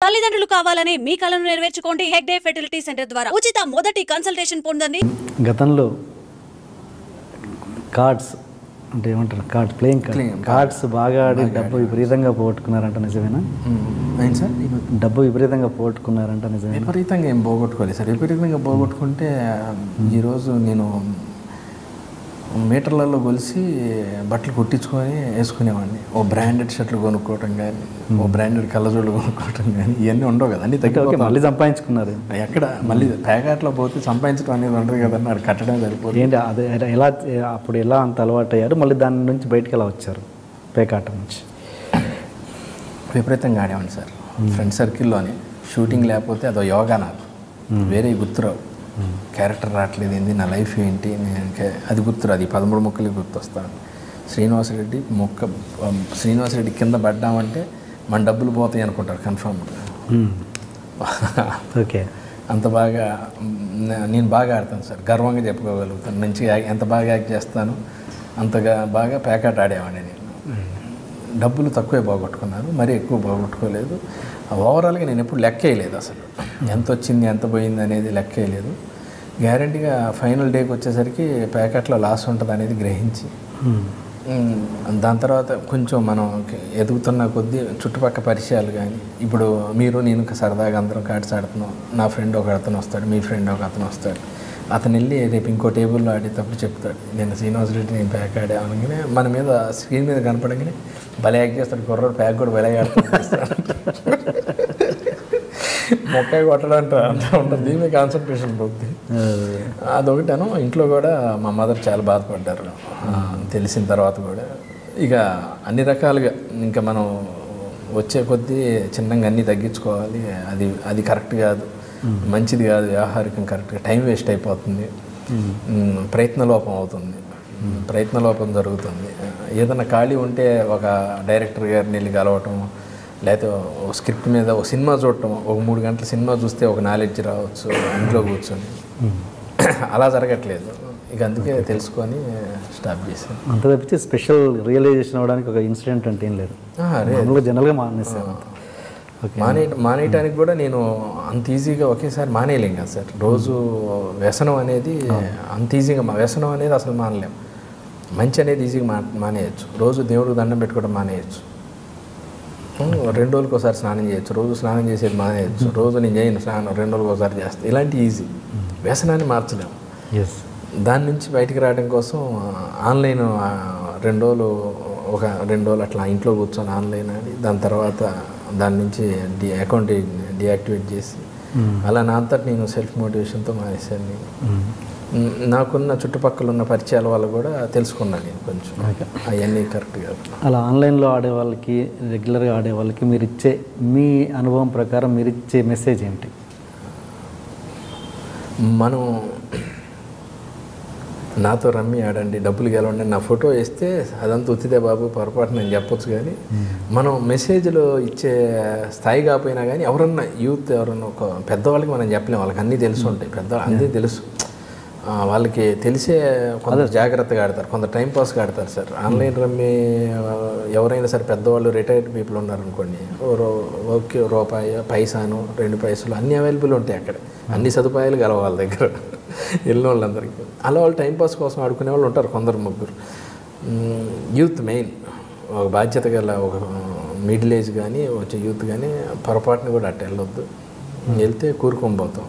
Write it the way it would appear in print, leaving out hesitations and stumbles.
తల్లిదండ్రులు కావాలని మీ కలను నెరవేర్చుకోండి. హెగ్డే ఫెర్టిలిటీ సెంటర్ ద్వారా ఉచిత మొదటి కన్సల్టేషన్ పొందండి. గతంలో కార్డ్స్ అంటే ఏమంటారు, ప్లేయింగ్ కార్డ్స్ బాగా ఆడి డబ్బు విపరీతంగా పోగొట్టుకున్నారంట, నిజమేనా? ఏంటి సార్? డబ్బు విపరీతంగా పోగొట్టుకున్నారంట, నిజమే? విపరీతంగా ఏం పోగొట్టుకోలేదు సార్. విపరీతంగా పోగొట్టుకుంటే ఈరోజు నేను మీటర్లలో కొలిసి బట్టలు కుట్టించుకొని వేసుకునేవాడిని. ఓ బ్రాండెడ్ షర్ట్లు కొనుక్కోవటం కానీ, ఓ బ్రాండెడ్ కళ్ళజోళ్ళు కొనుక్కోవటం కానీ ఇవన్నీ ఉండవు కదా, అన్నీ తగ్గిపోతే మళ్ళీ సంపాదించుకున్నారు. ఎక్కడ మళ్ళీ ప్యాకెట్లో పోతే సంపాదించడం అనేది ఉండదు కదండి, అది కట్టడం సరిపోతుంది. ఏంటి అదే ఎలా అప్పుడు ఎలా అంత అలవాటు అయ్యారు, మళ్ళీ దాని నుంచి బయటకు ఎలా వచ్చారు పేకాట నుంచి? విపరీతంగా ఆడేవాడిని సార్. ఫ్రెండ్ సర్కిల్లోనే షూటింగ్ లేకపోతే అదో యోగా నాకు. వేరే గుర్తురావు, క్యారెక్టర్ రావట్లేదు ఏంది, నా లైఫ్ ఏంటి అది గుర్తురాదు. అది 13 ముక్కలకి గుర్తొస్తాను. శ్రీనివాసరెడ్డి కింద పడ్డామంటే మన డబ్బులు పోతాయి అనుకుంటారు కన్ఫర్మ్గా. ఓకే, అంత బాగా నేను బాగా ఆడతాను సార్, గర్వంగా చెప్పుకోగలుగుతాను. మంచిగా ఎంత బాగా యాక్ట్ చేస్తాను అంతగా బాగా పేకాట ఆడేవాడిని నేను. డబ్బులు తక్కువే పోగొట్టుకున్నాను, మరీ ఎక్కువ పోగొట్టుకోలేదు. ఓవరాల్గా నేను ఎప్పుడు లెక్క వేయలేదు అసలు, ఎంత వచ్చింది ఎంత పోయింది అనేది లెక్క వేయలేదు. గ్యారంటీగా ఫైనల్ డేకి వచ్చేసరికి ప్యాకెట్లో లాస్ ఉంటుంది అనేది గ్రహించి, దాని తర్వాత కొంచెం మనం ఎదుగుతున్న కొద్దీ చుట్టుపక్కల పరిచయాలు కానీ, ఇప్పుడు మీరు నేను సరదాగా అందరం కార్డ్స్ ఆడుతున్నాం, నా ఫ్రెండ్ ఒక అతను వస్తాడు, మీ ఫ్రెండ్ ఒక అతను వస్తాడు, అతను వెళ్ళి రేపు ఇంకో టేబుల్లో ఆడేటప్పుడు చెప్తాడు, నేను శ్రీనివాసరెడ్డి నేను ప్యాక్ ఆడే అనగానే మన మీద స్క్రీన్ మీద కనపడగానే భలే యాక్ట్ చేస్తాడు, కుర్రోడు ప్యాక్ కూడా భలే ఆడుతాడు, మొక్కాయ కొట్టడం అంతా ఉంటుంది. దీని కాన్సన్ట్రేషన్ పోతుంది. అదొకటాను. ఇంట్లో కూడా మా మదర్ చాలా బాధపడ్డారు తెలిసిన తర్వాత కూడా. ఇక అన్ని రకాలుగా ఇంకా మనం వచ్చే కొద్దీ చిన్నగా అన్నీ తగ్గించుకోవాలి. అది కరెక్ట్ కాదు, మంచిది కాదు. వ్యవహారికం కరెక్ట్గా టైం వేస్ట్ అయిపోతుంది, ప్రయత్నలోపం అవుతుంది, ప్రయత్నలోపం జరుగుతుంది. ఏదైనా ఖాళీ ఉంటే ఒక డైరెక్టర్ గారిని వెళ్ళి కలవటం, లేకపోతే ఒక స్క్రిప్ట్ మీద ఒక సినిమా చూడటం, ఒక 3 గంటల సినిమా చూస్తే ఒక నాలెడ్జ్ రావచ్చు ఇంట్లో కూర్చొని. అలా జరగట్లేదు. ఇక అందుకే తెలుసుకొని స్టాప్ చేశాను. అంత తప్పితే స్పెషల్ రియలైజేషన్ అవ్వడానికి ఒక ఇన్సిడెంట్ అంటే ఏం లేదు. జనరల్గా మానేసాను. మానేయటానికి కూడా నేను అంత ఈజీగా ఒకేసారి మానేయలేం కదా సార్. రోజు వ్యసనం అనేది అంత ఈజీగా వ్యసనం అనేది అసలు మానలేం. మంచి అనేది ఈజీగా మానేయచ్చు. రోజు దేవుడికి దండం పెట్టుకోవడం మానేయచ్చు. 2 రోజులకు ఒకసారి స్నానం చేయొచ్చు. రోజు స్నానం చేసేది మానేయచ్చు. రోజు నేను చేయను స్నానం, 2 రోజులకు ఒకసారి చేస్తాను. ఇలాంటి ఈజీ. వ్యసనాన్ని మార్చలేము. దాని నుంచి బయటికి రావడం కోసం ఆన్లైన్ 2 రోజులు అట్లా ఇంట్లో కూర్చొని ఆన్లైన్ ఆడి, దాని తర్వాత దాని నుంచి అకౌంట్ డియాక్టివేట్ చేసి అలా నా అంతటి నేను సెల్ఫ్ మోటివేషన్తో మానేశాను. నేను నాకున్న చుట్టుపక్కల ఉన్న పరిచయాల వల్ల కూడా తెలుసుకున్నాను నేను కొంచెం అవన్నీ కరెక్ట్ కాదు. అలా ఆన్లైన్లో ఆడే వాళ్ళకి, రెగ్యులర్గా ఆడే వాళ్ళకి మీ అనుభవం ప్రకారం మీరు ఇచ్చే మెసేజ్ ఏంటి? మనం నాతో రమ్మి ఆడండి, డబ్బులు గెలవండి, నా ఫోటో వేస్తే అదంతా ఉత్తిదే బాబు పొరపాటు నేను చెప్పొచ్చు. కానీ మనం మెసేజ్లో ఇచ్చే స్థాయి కాకపోయినా కానీ ఎవరన్నా ఒక పెద్దవాళ్ళకి మనం చెప్పలేము. వాళ్ళకి అన్నీ తెలుసు ఉంటాయి, పెద్దవాళ్ళు అన్నీ తెలుసు. వాళ్ళకి తెలిసే కొంత జాగ్రత్తగా ఆడతారు, కొంత టైంపాస్గా ఆడతారు సార్. ఆన్లైన్ రమ్మి ఎవరైనా సరే పెద్దవాళ్ళు రిటైర్డ్ పీపుల్ ఉన్నారనుకోండి, ఓకే రూపాయి, పైసాను, 2 పైసలు అన్నీ అవైలబుల్ ఉంటాయి అక్కడ. అన్ని సదుపాయాలు గల వాళ్ళ దగ్గర వెళ్ళిన వాళ్ళందరికీ. అలా వాళ్ళు టైంపాస్ కోసం ఆడుకునే వాళ్ళు ఉంటారు కొందరు ముగ్గురు. యూత్ మెయిన్ ఒక బాధ్యత గల ఒక మిడిల్ ఏజ్ కానీ వచ్చే యూత్ కానీ పొరపాటుని కూడా అట్ట వెళ్ళొద్దు. వెళ్తే కూరుకొని పోతాం.